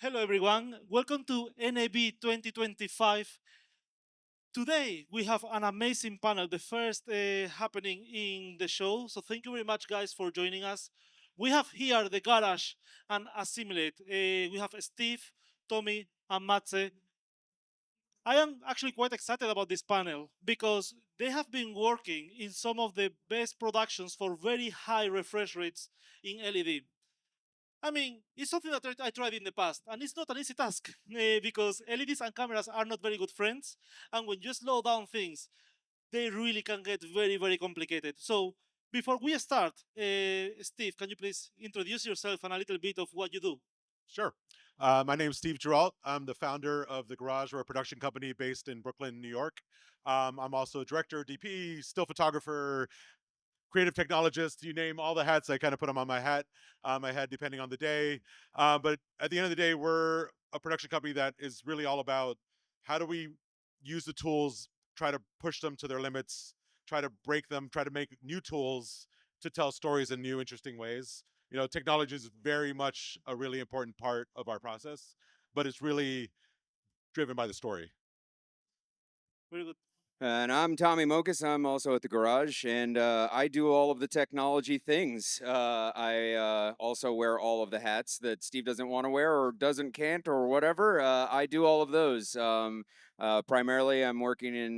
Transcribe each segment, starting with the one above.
Hello, everyone. Welcome to NAB 2025. Today, we have an amazing panel, the first happening in the show. So, thank you very much, guys, for joining us. We have here the Garage and Assimilate. We have Steve, Tommy, and Matze. I am actually quite excited about this panel because they have been working in some of the best productions for very high refresh rates in LED. I mean, it's something that I tried in the past, and it's not an easy task because LEDs and cameras are not very good friends. And when you slow down things, they really can get very, very complicated. So, before we start, Steve, can you please introduce yourself and a little bit of what you do? Sure. My name's Steve Giralt. I'm the founder of The Garage. We're a production company based in Brooklyn, New York. I'm also a director, DP, still photographer, creative technologist. You name all the hats, I kind of put them on my head, depending on the day. But at the end of the day, we're a production company that is really all about how do we use the tools, try to push them to their limits, try to break them, try to make new tools to tell stories in new, interesting ways. Technology is very much a really important part of our process, but it's really driven by the story. Very good. And I'm Tommy Mokas. I'm also at the garage, and I do all of the technology things. I also wear all of the hats that Steve doesn't want to wear or doesn't, can't, or whatever. I do all of those. Primarily, I'm working in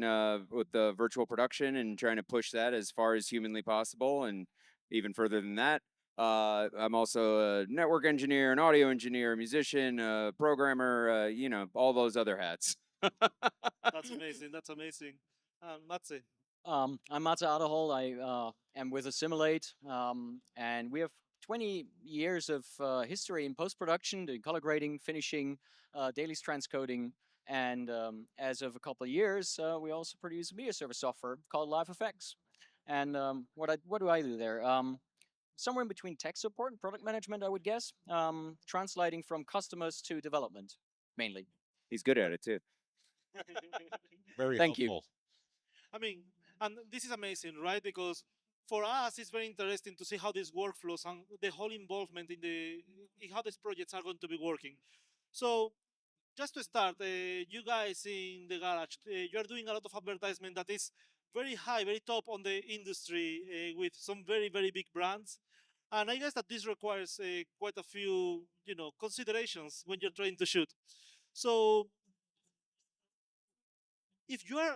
with the virtual production and trying to push that as far as humanly possible, and even further than that. I'm also a network engineer, an audio engineer, musician, programmer. All those other hats. That's amazing. That's amazing. Matze. I'm Mazze Aderhold. I am with Assimilate, and we have 20 years of history in post-production, doing color grading, finishing, dailies transcoding, and as of a couple of years, we also produce a media service software called Live Effects. And what do I do there? Somewhere in between tech support and product management, I would guess. Translating from customers to development, mainly. He's good at it too. Very Thank you. helpful. I mean, and this is amazing, right? Because for us, it's very interesting to see how these workflows and the whole involvement in how these projects are going to be working. So, just to start, you guys in the garage, you are doing a lot of advertisement that is very high, very top on the industry with some very, very big brands. And I guess that this requires quite a few, considerations when you're trying to shoot. So if you are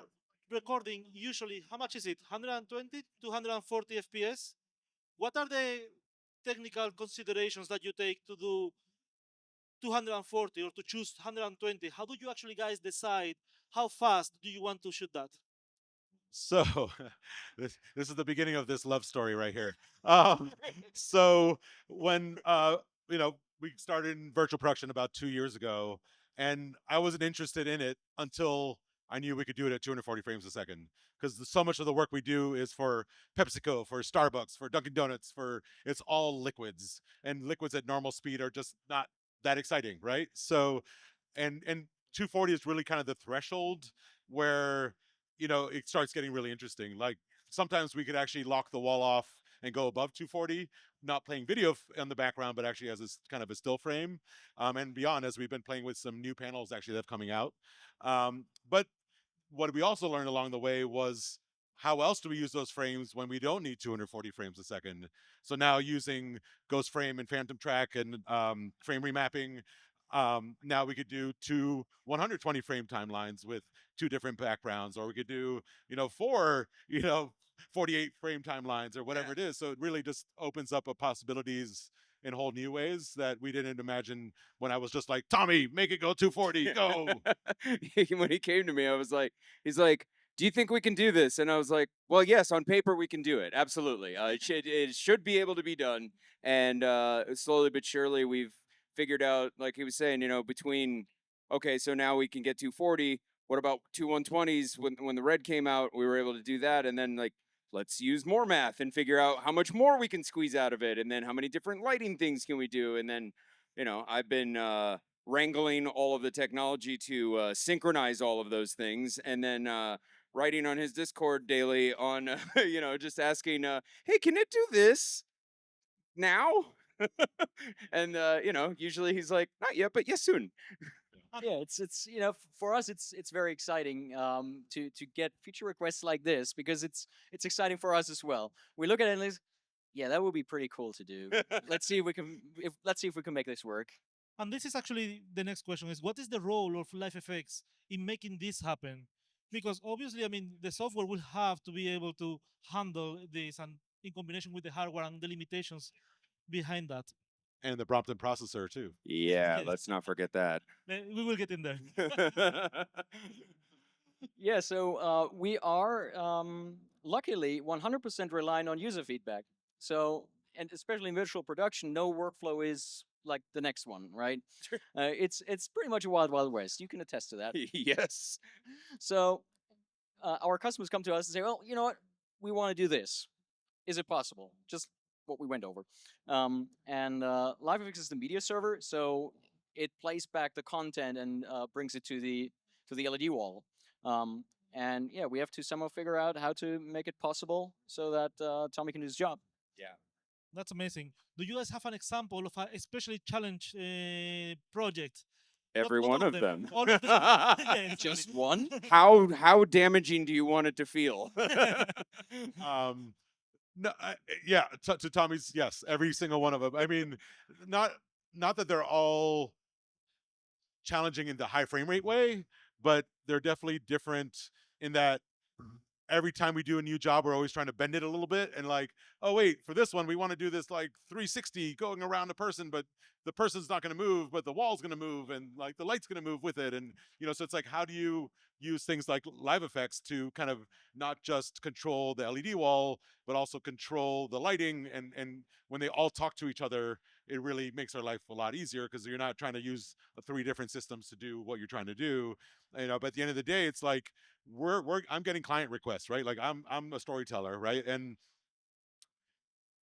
recording usually, how much is it? 120, 240 FPS? What are the technical considerations that you take to do 240 or to choose 120? How do you actually guys decide how fast do you want to shoot that? So this is the beginning of this love story right here. Um, so when we started in virtual production about 2 years ago, and I wasn't interested in it until I knew we could do it at 240 frames a second. Because so much of the work we do is for PepsiCo, for Starbucks, for Dunkin' Donuts, for it's all liquids, and liquids at normal speed are just not that exciting, right? So, and 240 is really kind of the threshold where it starts getting really interesting. Like sometimes we could actually lock the wall off and go above 240, not playing video in the background, but actually as a kind of a still frame and beyond, as we've been playing with some new panels actually that have coming out. But what we also learned along the way was how else do we use those frames when we don't need 240 frames a second? So now using Ghost Frame and Phantom Track and frame remapping, now we could do two 120 frame timelines with two different backgrounds, or we could do, four, 48 frame timelines or whatever it is. So it really just opens up a possibilities in whole new ways that we didn't imagine when I was just like, Tommy, make it go 240, go. When he came to me, he's like, "Do you think we can do this?" And I was like, "Well, yes, on paper we can do it. Absolutely. It should be able to be done." And slowly but surely, we've figured out, like he was saying, between okay, so now we can get 240. What about two 120s? When the red came out, we were able to do that, and then like let's use more math and figure out how much more we can squeeze out of it, and then how many different lighting things can we do, and then I've been wrangling all of the technology to synchronize all of those things, and then writing on his Discord daily on just asking, hey, can it do this now? And usually he's like, not yet, but yes, soon. Yeah, it's for us it's very exciting to get feature requests like this because it's exciting for us as well. We look at it and yeah, that would be pretty cool to do. Let's see if we can make this work. And this is actually the next question: is what is the role of Life FX in making this happen? Because obviously, I mean, the software will have to be able to handle this, and in combination with the hardware and the limitations behind that. And the Brompton processor too. Yeah, Yes, let's not forget that. we will get in there. Yeah, so we are luckily 100% relying on user feedback. So, and especially in virtual production, no workflow is like the next one, right? It's pretty much a wild, wild west. You can attest to that. Yes. So, our customers come to us and say, "Well, you know what? We want to do this. Is it possible?" Just what we went over. And LiveFX is the media server, so it plays back the content and brings it to the LED wall. And yeah, we have to somehow figure out how to make it possible so that Tommy can do his job. Yeah. That's amazing. Do you guys have an example of a especially challenge project? Every Not one all of them. All of them. Yeah, exactly. Just one? How damaging do you want it to feel? Um, no, yeah, to Tommy's, yes, every single one of them. I mean, not not that they're all challenging in the high frame rate way, but they're definitely different in that every time we do a new job, we're always trying to bend it a little bit and like, oh wait, for this one we want to do this like 360 going around a person, but the person's not going to move, but the wall's going to move, and like the light's going to move with it, and so it's like, how do you use things like live effects to kind of not just control the LED wall, but also control the lighting, and when they all talk to each other, it really makes our life a lot easier because you're not trying to use three different systems to do what you're trying to do. But at the end of the day, it's like I'm getting client requests, right? Like I'm a storyteller, right? And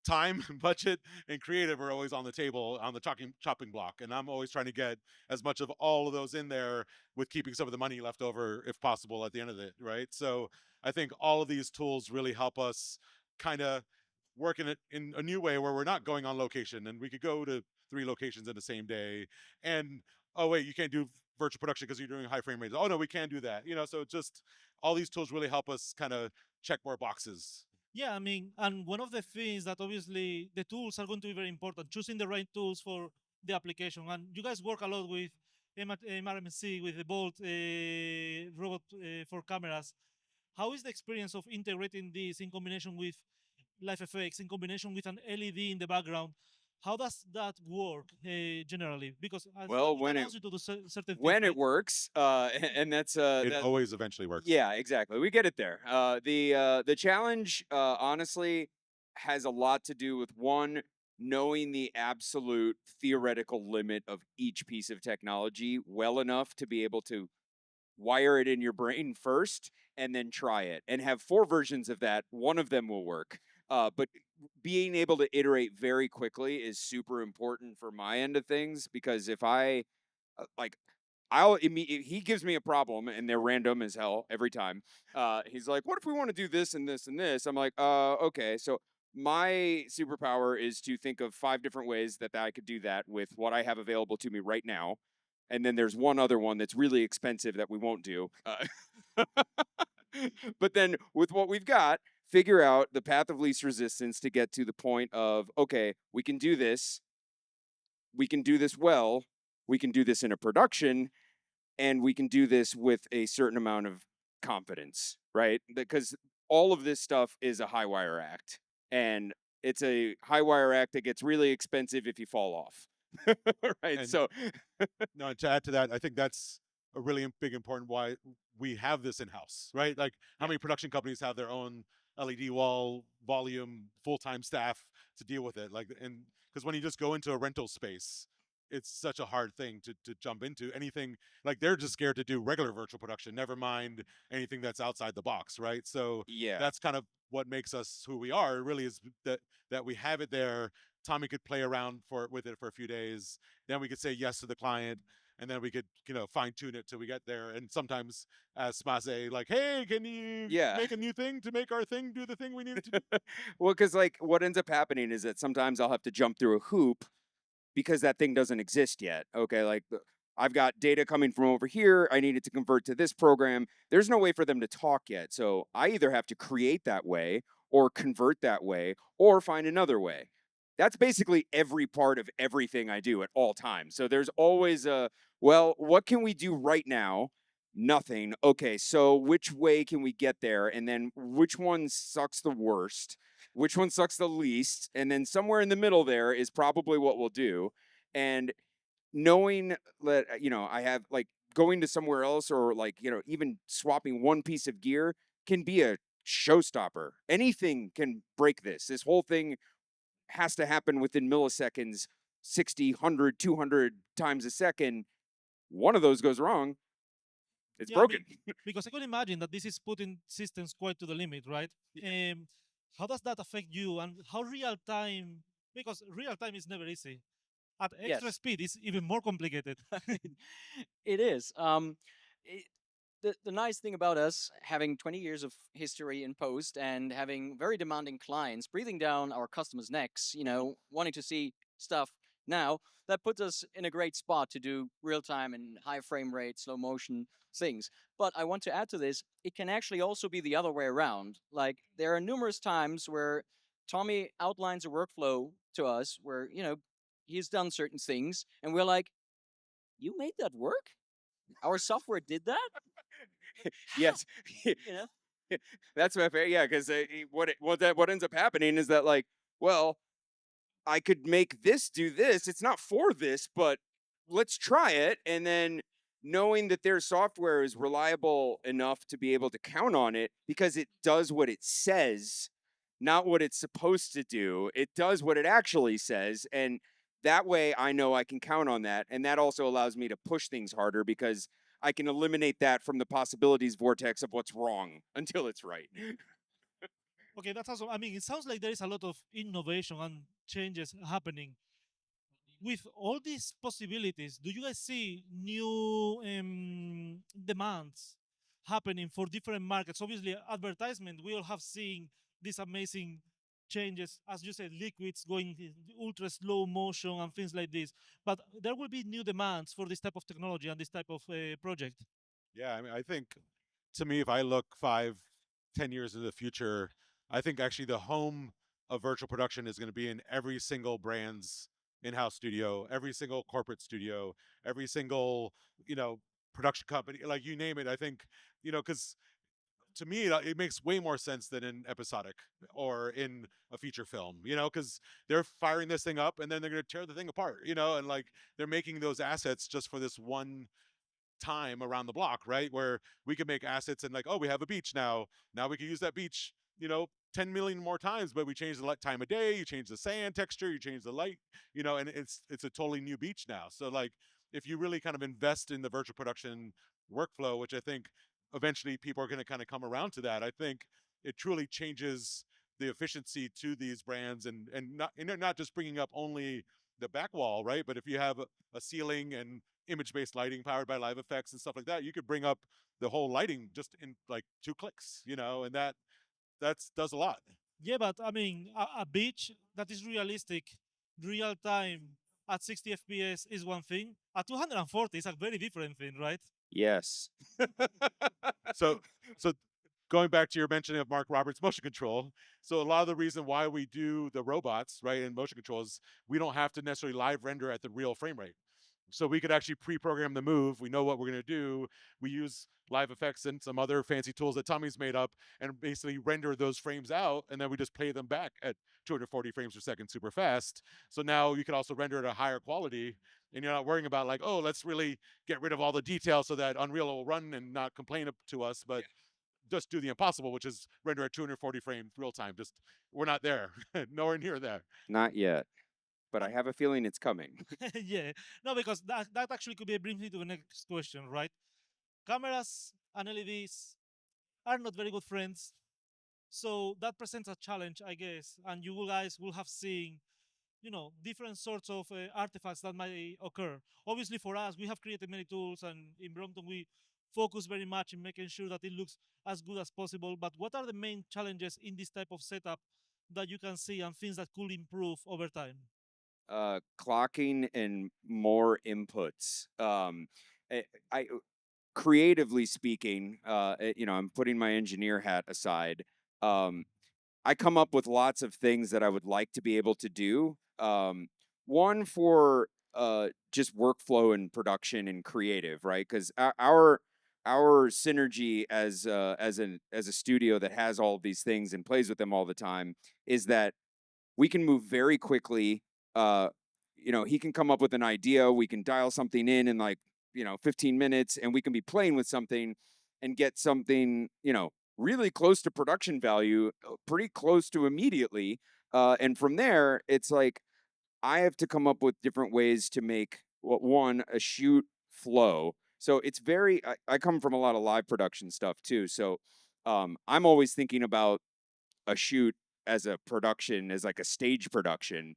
time, budget, and creative are always on the table, on the chopping block, and I'm always trying to get as much of all of those in there with keeping some of the money left over if possible at the end of it, right? So I think all of these tools really help us kind of work in it in a new way where we're not going on location, and we could go to three locations in the same day. And oh wait, you can't do virtual production because you're doing high frame rates. Oh no, we can do that. So just all these tools really help us kind of check more boxes. Yeah, I mean, and one of the things that obviously the tools are going to be very important, choosing the right tools for the application. And you guys work a lot with MRMC, with the Bolt robot for cameras. How is the experience of integrating this in combination with Life FX, in combination with an LED in the background? How does that work generally? Because Well, it allows you to do certain things, when it right? works, and that's It that. always eventually works. Yeah, exactly. We get it there. The challenge, honestly, has a lot to do with one, knowing the absolute theoretical limit of each piece of technology well enough to be able to wire it in your brain first and then try it, and have four versions of that. One of them will work. But being able to iterate very quickly is super important for my end of things, because if I like he gives me a problem and they're random as hell every time. He's like, "What if we want to do this and this and this?" I'm like, okay." So my superpower is to think of 5 different ways that I could do that with what I have available to me right now. And then there's one other one that's really expensive that we won't do. But then with what we've got, figure out the path of least resistance to get to the point of, okay, we can do this. We can do this well. We can do this in a production, and we can do this with a certain amount of confidence, right? Because all of this stuff is a high wire act, and it's a high wire act that gets really expensive if you fall off. Right? And So no, to add to that, I think that's a really big important why we have this in house, right? Like how many production companies have their own LED wall, volume, full-time staff to deal with it? Like, and because when you just go into a rental space, it's such a hard thing to jump into anything. Like they're just scared to do regular virtual production, never mind anything that's outside the box, right? So yeah. that's kind of what makes us who we are. Really, is that we have it there. Tommy could play around with it for a few days. Then we could say yes to the client. and then we could fine tune it till we get there. And sometimes as Mazze, like, hey, can you Yeah. make a new thing to make our thing do the thing we need it to do? Well, because like what ends up happening is that sometimes I'll have to jump through a hoop because that thing doesn't exist yet. Okay, like I've got data coming from over here. I need it to convert to this program. There's no way for them to talk yet. So I either have to create that way or convert that way or find another way. That's basically every part of everything I do at all times. So there's always a, well, what can we do right now? Nothing. Okay, so which way can we get there? And then which one sucks the worst? Which one sucks the least? And then somewhere in the middle there is probably what we'll do. And knowing that, I have like going to somewhere else or like, even swapping one piece of gear can be a showstopper. Anything can break this. This whole thing has to happen within milliseconds, 60, 100, 200 times a second. One of those goes wrong, it's Yeah, I broken. mean, because I can imagine that this is putting systems quite to the limit, right? How does that affect you, and how real time? Because real time is never easy. At extra Yes. speed, it's even more complicated. It is. It, the nice thing about us having 20 years of history in post and having very demanding clients breathing down our customers' necks, wanting to see stuff now, that puts us in a great spot to do real time and high frame rate, slow motion things. But I want to add to this, it can actually also be the other way around. Like, there are numerous times where Tommy outlines a workflow to us where, he's done certain things, and we're like, you made that work? Our software did that? Yes. You know? That's my favorite. Yeah, because what ends up happening is that like, well, I could make this do this. It's not for this, but let's try it. And then knowing that their software is reliable enough to be able to count on it because it does what it says, not what it's supposed to do. It does what it actually says. And that way I know I can count on that. And that also allows me to push things harder because I can eliminate that from the possibilities vortex of what's wrong until it's right. Okay, that's awesome. I mean, it sounds like there is a lot of innovation and changes happening. With all these possibilities, do you guys see new demands happening for different markets? Obviously, advertisement, we all have seen these amazing changes, as you said, liquids going ultra slow motion and things like this. But there will be new demands for this type of technology and this type of project. Yeah, I mean, I think to me, if I look 5, 10 years into the future, I think actually the home of virtual production is going to be in every single brand's in-house studio, every single corporate studio, every single production company, like you name it. I think because to me it makes way more sense than in episodic or in a feature film, because they're firing this thing up and then they're going to tear the thing apart, and like they're making those assets just for this one time around the block, right? Where we can make assets and like, oh, we have a beach now. Now we can use that beach, 10 million more times, but we change the time of day, you change the sand texture, you change the light, and it's a totally new beach now. So like if you really kind of invest in the virtual production workflow, which I think eventually people are going to kind of come around to that, I think it truly changes the efficiency to these brands and they're not just bringing up only the back wall, right? But if you have a ceiling and image-based lighting powered by live effects and stuff like that, you could bring up the whole lighting just in like 2 clicks, and that's does a lot. Yeah, but I mean, a beach that is realistic, real time at 60 FPS is one thing. At 240 is a very different thing, right? Yes. So so going back to your mentioning of Mark Roberts motion control, so a lot of the reason why we do the robots, right, in motion control is we don't have to necessarily live render at the real frame rate. So we could actually pre-program the move. We know what we're going to do. We use live effects and some other fancy tools that Tommy's made up and basically render those frames out. And then we just play them back at 240 frames per second super fast. So now you can also render at a higher quality and you're not worrying about like, oh, let's really get rid of all the details so that Unreal will run and not complain to us. But just do the impossible, which is render at 240 frames real time. Just we're not there, nowhere near there. Not yet, but I have a feeling it's coming. Yeah, no, because that actually could be brings me to the next question, right? Cameras and LEDs are not very good friends, so that presents a challenge, I guess. And you guys will have seen different sorts of artifacts that might occur. Obviously, for us, we have created many tools, and in Brompton, we focus very much in making sure that it looks as good as possible. But what are the main challenges in this type of setup that you can see and things that could improve over time? Clocking and more inputs. I creatively speaking, I'm putting my engineer hat aside. Um, I come up with lots of things that I would like to be able to do. One for just workflow and production and creative, right? Because our synergy as a studio that has all of these things and plays with them all the time is that we can move very quickly. Uh, he can come up with an idea. We can dial something in like 15 minutes, and we can be playing with something and get something really close to production value, pretty close to immediately. And from there, it's like I have to come up with different ways to make one a shoot flow. So it's very. I come from a lot of live production stuff too. So I'm always thinking about a shoot as a production, as like a stage production,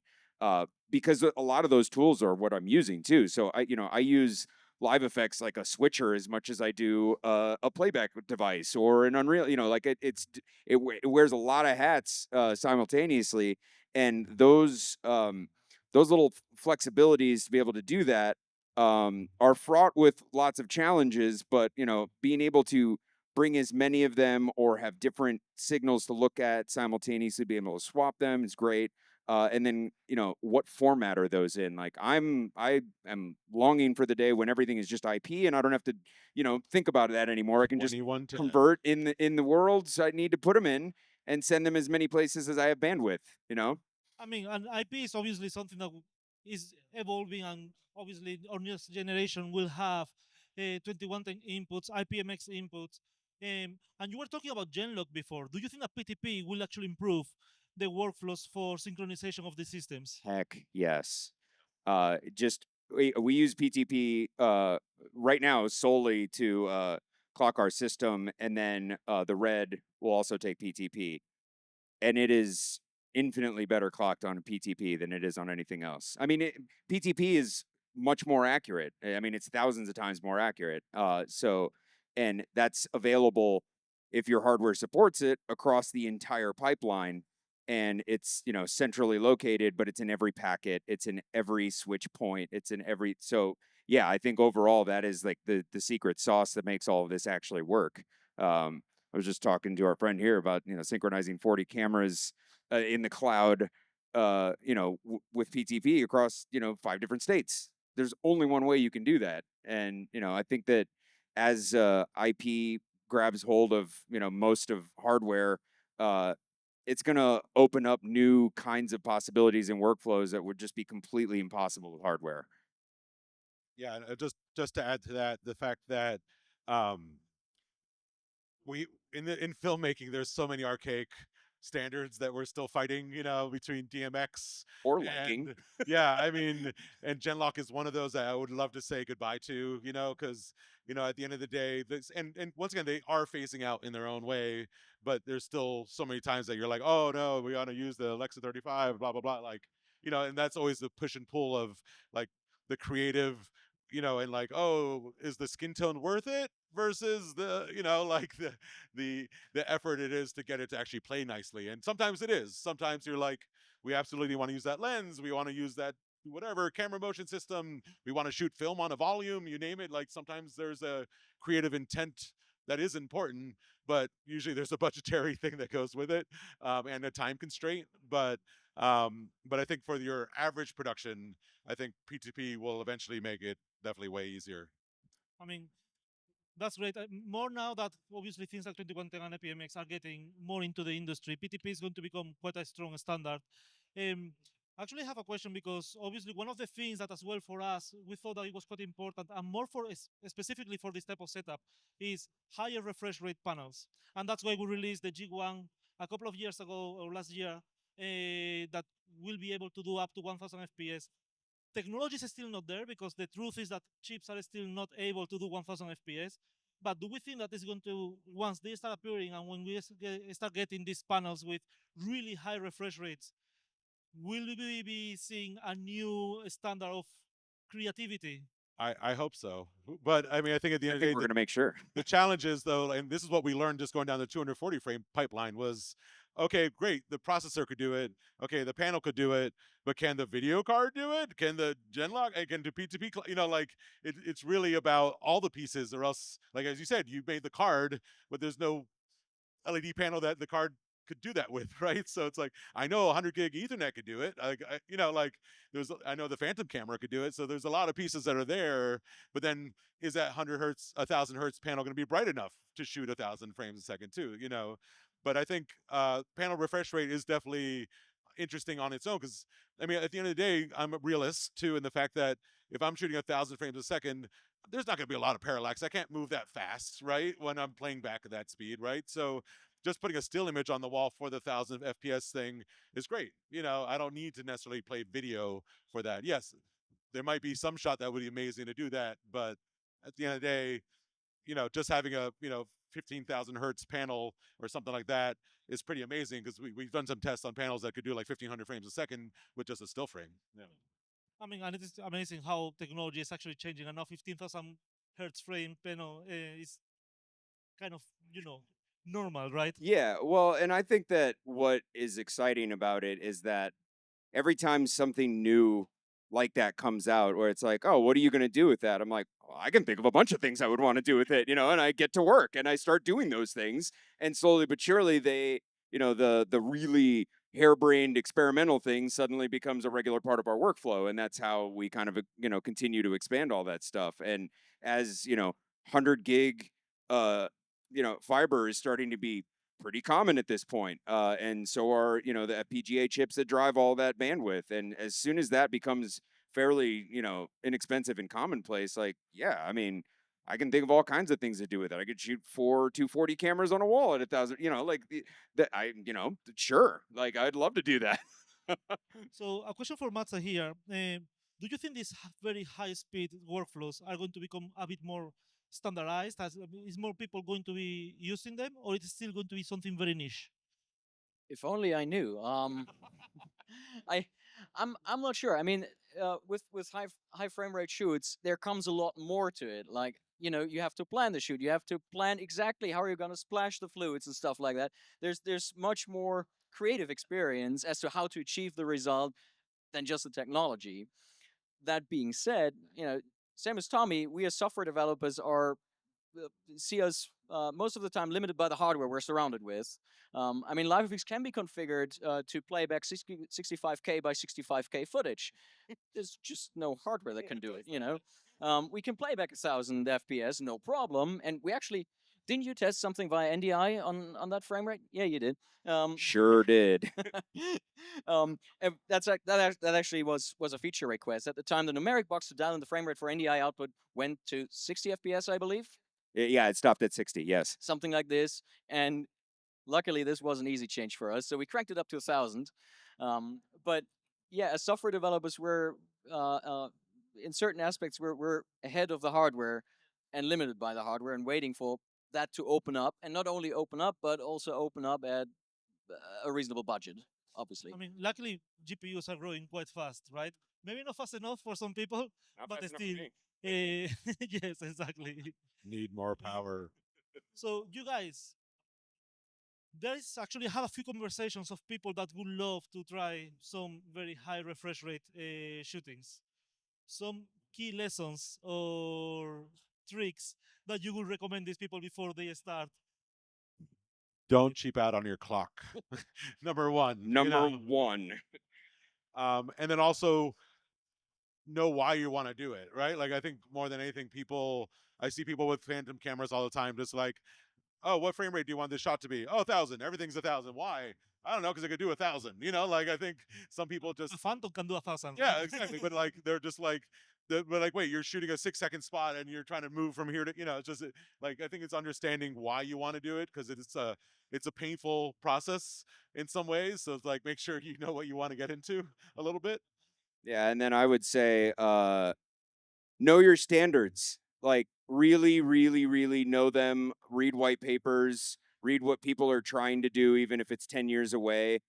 because a lot of those tools are what I'm using too. So I use live effects like a switcher as much as I do a playback device or an Unreal. Like it wears a lot of hats simultaneously, and those little flexibilities to be able to do that are fraught with lots of challenges. But being able to bring as many of them or have different signals to look at simultaneously, be able to swap them is great. And then what format are those in? Like I am longing for the day when everything is just IP and I don't have to think about that anymore. I can just 2110. convert in the worlds I need to put them in and send them as many places as I have bandwidth. I mean, an IP is obviously something that is evolving, and obviously our next generation will have 2110 inputs, IPMX inputs. And you were talking about Genlock before. Do you think that PTP will actually improve the workflows for synchronization of the systems? Heck yes. Just we use PTP right now solely to clock our system, and then the red will also take PTP, and it is infinitely better clocked on PTP than it is on anything else. I mean, PTP is much more accurate. I mean, it's thousands of times more accurate. And that's available if your hardware supports it across the entire pipeline. And it's centrally located, but it's in every packet. It's in every switch point. It's in every yeah. I think overall that is like the secret sauce that makes all of this actually work. I was just talking to our friend here about synchronizing 40 cameras in the cloud, with PTP across 5 different states. There's only one way you can do that, and I think that as IP grabs hold of most of hardware, uh, it's going to open up new kinds of possibilities and workflows that would just be completely impossible with hardware. Yeah, and just to add to that, the fact that um, we in filmmaking, there's so many archaic standards that we're still fighting, between DMX Or liking. and yeah, I mean, and Genlock is one of those that I would love to say goodbye to, because at the end of the day, this and once again they are phasing out in their own way, but there's still so many times that you're like, oh no, we want to use the Alexa 35, blah blah blah, like and that's always the push and pull of like the creative and like, oh, is the skin tone worth it versus the, like the effort it is to get it to actually play nicely. And sometimes it is. Sometimes you're like, we absolutely want to use that lens. We want to use that whatever camera motion system. We want to shoot film on a volume. You name it. Like sometimes there's a creative intent that is important, but usually there's a budgetary thing that goes with it, and a time constraint. But I think for your average production, I think P2P will eventually make it definitely way easier. I mean, that's great. More now that obviously things like 2110 and APMX are getting more into the industry, PTP is going to become quite a strong standard. Um, Actually, I have a question because obviously one of the things that as well for us, we thought that it was quite important and more for specifically for this type of setup is higher refresh rate panels. And that's why we released the G1 a couple of years ago or last year that will be able to do up to 1000 FPS. Technology is still not there because the truth is that chips are still not able to do 1000 FPS. But do we think that is going to, once they start appearing and when we start getting these panels with really high refresh rates, will we be seeing a new standard of creativity? I hope so. But I mean, I think at the I end of think the we're day, gonna make sure. the challenge is though, and this is what we learned just going down the 240 frame pipeline was, okay, great, the processor could do it, okay, the panel could do it, but can the video card do it? Can the Genlock? Can the P2P? Like it's really about all the pieces, or else, like as you said, you made the card, but there's no LED panel that the card could do that with, right? So it's like I know 100 gig Ethernet could do it. Like there's I know the Phantom camera could do it. So there's a lot of pieces that are there, but then is that 100 hertz, 1,000 hertz panel going to be bright enough to shoot 1,000 frames a second too? But I think panel refresh rate is definitely interesting on its own because I mean at the end of the day I'm a realist too in the fact that if I'm shooting 1,000 frames a second there's not going to be a lot of parallax. I can't move that fast, right? When I'm playing back at that speed, right? So just putting a still image on the wall for the 1,000 FPS thing is great. I don't need to necessarily play video for that. Yes, there might be some shot that would be amazing to do that, but at the end of the day, just having a 15,000 hertz panel or something like that is pretty amazing because we've done some tests on panels that could do like 1,500 frames a second with just a still frame. Yeah. I mean, and it is amazing how technology is actually changing. And now 15,000 hertz frame panel is kind of, normal, right? Yeah, well, and I think that what is exciting about it is that every time something new like that comes out, where it's like, oh, what are you going to do with that? I'm like, well, I can think of a bunch of things I would want to do with it, and I get to work and I start doing those things. And slowly but surely, the really harebrained experimental thing suddenly becomes a regular part of our workflow. And that's how we kind of, continue to expand all that stuff. And as, 100 gig, fiber is starting to be pretty common at this point. And so are, the FPGA chips that drive all that bandwidth. And as soon as that becomes fairly, inexpensive and commonplace, like, yeah, I mean, I can think of all kinds of things to do with it. I could shoot 4 240 cameras on a wall at 1,000, like that. Sure, like I'd love to do that. So, a question for Matza here. Do you think these very high speed workflows are going to become a bit more standardized? Is more people going to be using them, or it is still going to be something very niche? If only I knew. I, I'm not sure. I mean, with high frame rate shoots, there comes a lot more to it. Like you have to plan the shoot. You have to plan exactly how you're gonna splash the fluids and stuff like that. There's much more creative experience as to how to achieve the result than just the technology. That being said, same as Tommy, we as software developers are see us most of the time limited by the hardware we're surrounded with. I mean, LiveFX can be configured to play back 65K by 65K footage. There's just no hardware that can do it. We can play back 1,000 FPS, no problem. And we actually didn't you test something via NDI on that frame rate? Yeah, you did. Sure did. And that actually was a feature request at the time. The numeric box to dial in the frame rate for NDI output went to 60 FPS, I believe. Yeah, it stopped at 60. Yes. Something like this. And luckily, this was an easy change for us. So we cranked it up to 1,000. But yeah, as software developers, we're in certain aspects, we're ahead of the hardware and limited by the hardware and waiting for that to open up. And not only open up, but also open up at a reasonable budget, obviously. I mean, luckily, GPUs are growing quite fast, right? Maybe not fast enough for some people, but still. Yes, exactly. Need more power. So, you guys, there is actually I have a few conversations of people that would love to try some very high refresh rate shootings. Some key lessons or tricks that you would recommend these people before they start. Don't cheap out on your clock. Number one. Number one. And then also know why you want to do it, right? Like I think more than anything, I see people with Phantom cameras all the time, just like, oh, what frame rate do you want this shot to be? Oh, 1,000. Everything's 1,000. Why? I don't know, because I could do 1,000. Like I think some people just A Phantom can do 1,000. yeah, exactly. But like they're just like but like, wait, you're shooting a 6 second spot and you're trying to move from here to it's just like I think it's understanding why you want to do it because it's a painful process in some ways. So it's like make sure you know what you want to get into a little bit. Yeah, and then I would say know your standards. Like really, really, really know them. Read white papers. Read what people are trying to do, even if it's 10 years away.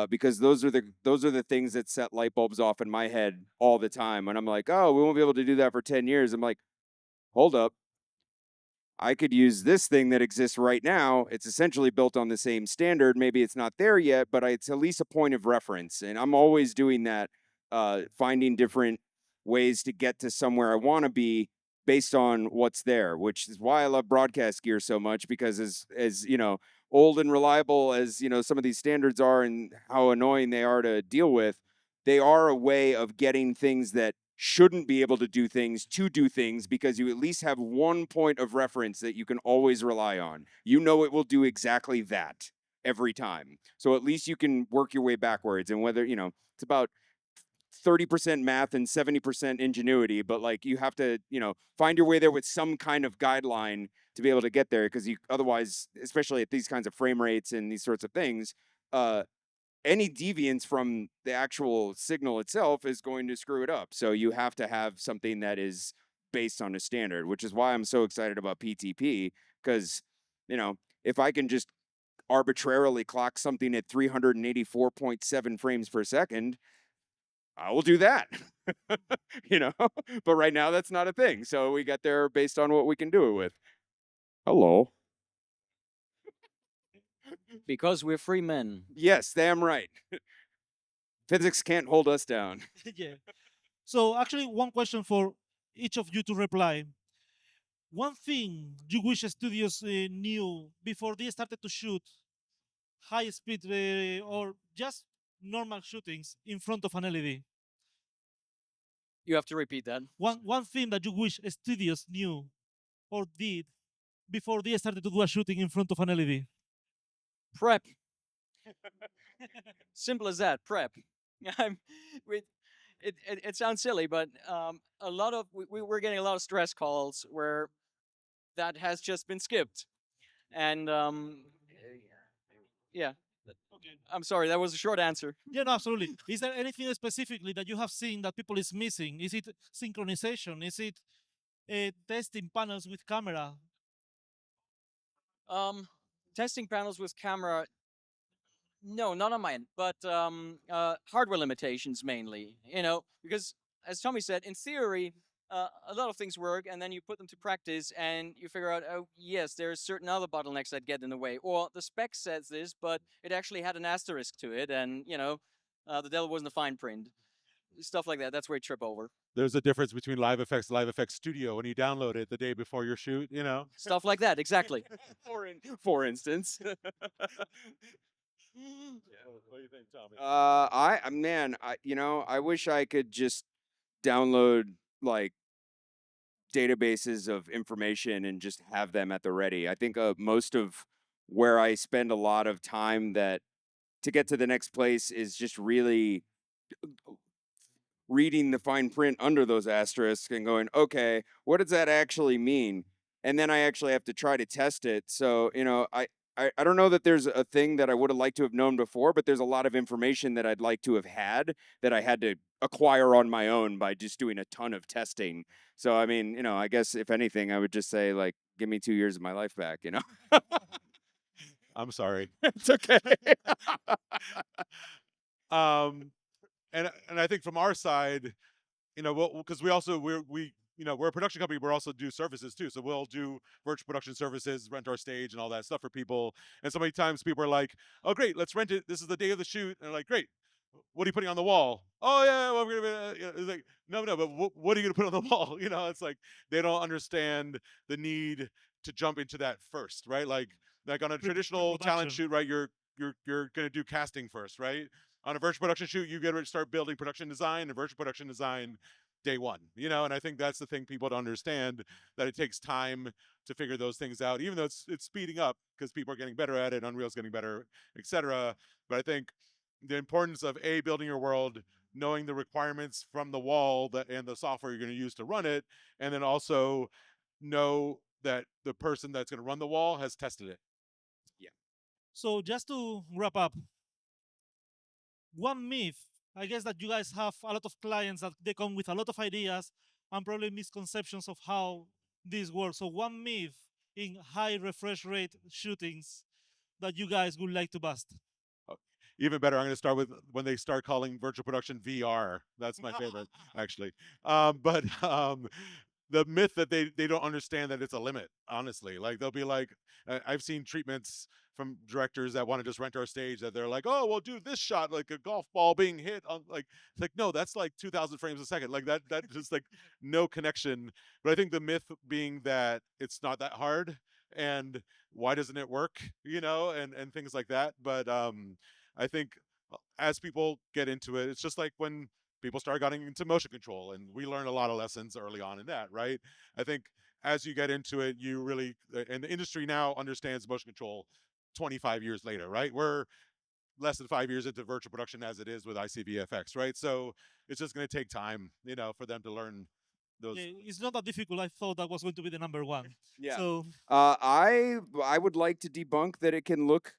because those are the things that set light bulbs off in my head all the time. And I'm like, oh, we won't be able to do that for 10 years. I'm like, hold up. I could use this thing that exists right now. It's essentially built on the same standard. Maybe it's not there yet, but it's at least a point of reference. And I'm always doing that, finding different ways to get to somewhere I want to be based on what's there, which is why I love broadcast gear so much, because as old and reliable as some of these standards are and how annoying they are to deal with, they are a way of getting things that shouldn't be able to do things because you at least have one point of reference that you can always rely on. You know it will do exactly that every time. So at least you can work your way backwards. And whether, it's about 30% math and 70% ingenuity, but like you have to, find your way there with some kind of guideline to be able to get there, because you otherwise, especially at these kinds of frame rates and these sorts of things, any deviance from the actual signal itself is going to screw it up. So you have to have something that is based on a standard, which is why I'm so excited about PTP, because, if I can just arbitrarily clock something at 384.7 frames per second, I will do that. But right now that's not a thing. So we got there based on what we can do it with. Hello. Because we're free men. Yes, damn right. Physics can't hold us down. Yeah. So actually, one question for each of you to reply. One thing you wish studios knew before they started to shoot high speed or just normal shootings in front of an LED. You have to repeat that. One thing that you wish studios knew or did before they started to do a shooting in front of an LED. Prep. Simple as that. Prep. I'm, it sounds silly, but a lot of we're getting a lot of stress calls where that has just been skipped, and yeah. I'm sorry, that was a short answer. Yeah, no, absolutely. Is there anything specifically that you have seen that people is missing? Is it synchronization? Is it testing panels with camera? Testing panels with camera. No, not on my end, but hardware limitations mainly. Because as Tommy said, in theory, a lot of things work, and then you put them to practice, and you figure out, oh yes, there's certain other bottlenecks that get in the way, or the spec says this, but it actually had an asterisk to it, and the devil wasn't a fine print. Stuff like that. That's where you trip over. There's a difference between Live Effects, Live Effects Studio when you download it the day before your shoot. Stuff like that. Exactly. For instance. What do you think, Tommy? I wish I could just download like databases of information and just have them at the ready. I think most of where I spend a lot of time that to get to the next place is just really reading the fine print under those asterisks and going, okay, what does that actually mean? And then I actually have to try to test it. So, I don't know that there's a thing that I would have liked to have known before, but there's a lot of information that I'd like to have had that I had to acquire on my own by just doing a ton of testing. So, I mean, I guess if anything, I would just say, like, give me 2 years of my life back, I'm sorry. It's okay. And I think from our side, because we're a production company, we also do services too. So we'll do virtual production services, rent our stage and all that stuff for people. And so many times people are like, "Oh, great, let's rent it. This is the day of the shoot." And they're like, "Great, what are you putting on the wall?" "Oh yeah, well, we're gonna." It's like, no, but what are you gonna put on the wall? It's like they don't understand the need to jump into that first, right? Like on a traditional talent Pre-production. shoot, right? You're gonna do casting first, right? On a virtual production shoot, you get to start building production design and virtual production design day one, and I think that's the thing people don't understand, that it takes time to figure those things out, even though it's speeding up because people are getting better at it, Unreal's getting better, etc. But I think the importance of building your world, knowing the requirements from the wall and the software you're going to use to run it, and then also know that the person that's going to run the wall has tested it. So just to wrap up, one myth, I guess that you guys have a lot of clients that they come with a lot of ideas and probably misconceptions of how this works. So one myth in high refresh rate shootings that you guys would like to bust. even better, I'm going to start with when they start calling virtual production VR. That's my favorite, actually. But the myth that they don't understand that it's a limit. Honestly, like they'll be like, I've seen treatments from directors that want to just rent our stage that they're like, oh, well, do this shot like a golf ball being hit on like, it's like, no, that's like 2,000 frames a second. Like that just like no connection. But I think the myth being that it's not that hard, and why doesn't it work, and things like that. But I think as people get into it, it's just like when people start getting into motion control, and we learned a lot of lessons early on in that, right? I think as you get into it, you really, and the industry now understands motion control 25 years later, right? We're less than 5 years into virtual production as it is with ICVFX, right? So it's just going to take time, for them to learn those. Yeah, it's not that difficult. I thought that was going to be the number one. Yeah. So I would like to debunk that it can look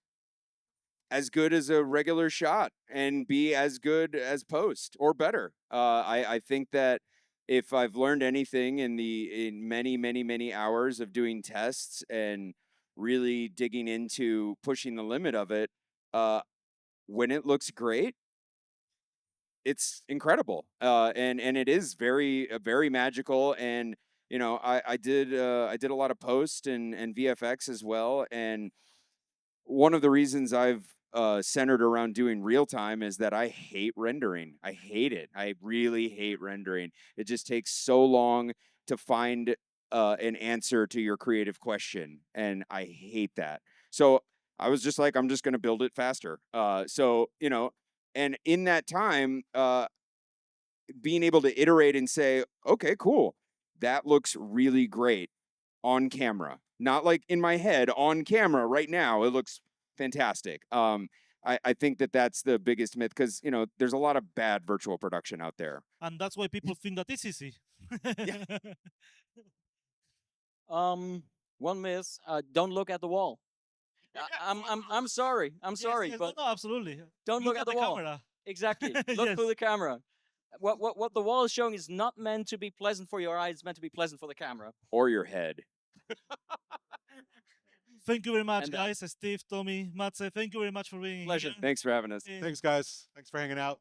as good as a regular shot and be as good as post or better. I think that if I've learned anything in many hours of doing tests and really digging into pushing the limit of it, when it looks great, it's incredible, and it is very magical. And I did a lot of post and VFX as well, and one of the reasons I've centered around doing real time is that I hate rendering. I hate it. I really hate rendering. It just takes so long to find an answer to your creative question, and I hate that. So I was just like, I'm just going to build it faster. And in that time, being able to iterate and say, okay, cool, that looks really great on camera, not like in my head, on camera right now, it looks fantastic. I think that that's the biggest myth, because there's a lot of bad virtual production out there. and that's why people think that it's easy. One myth: don't look at the wall. I'm sorry. I'm Yes, sorry, yes, but no, absolutely. don't look at the wall. camera. Exactly. Look Yes. through the camera. What the wall is showing is not meant to be pleasant for your eyes. It's meant to be pleasant for the camera. Or your head. Thank you very much, And guys. Steve, Tommy, Mazze, thank you very much for being Pleasure. here. Thanks for having us. Eh, Thanks, guys. Thanks for hanging out.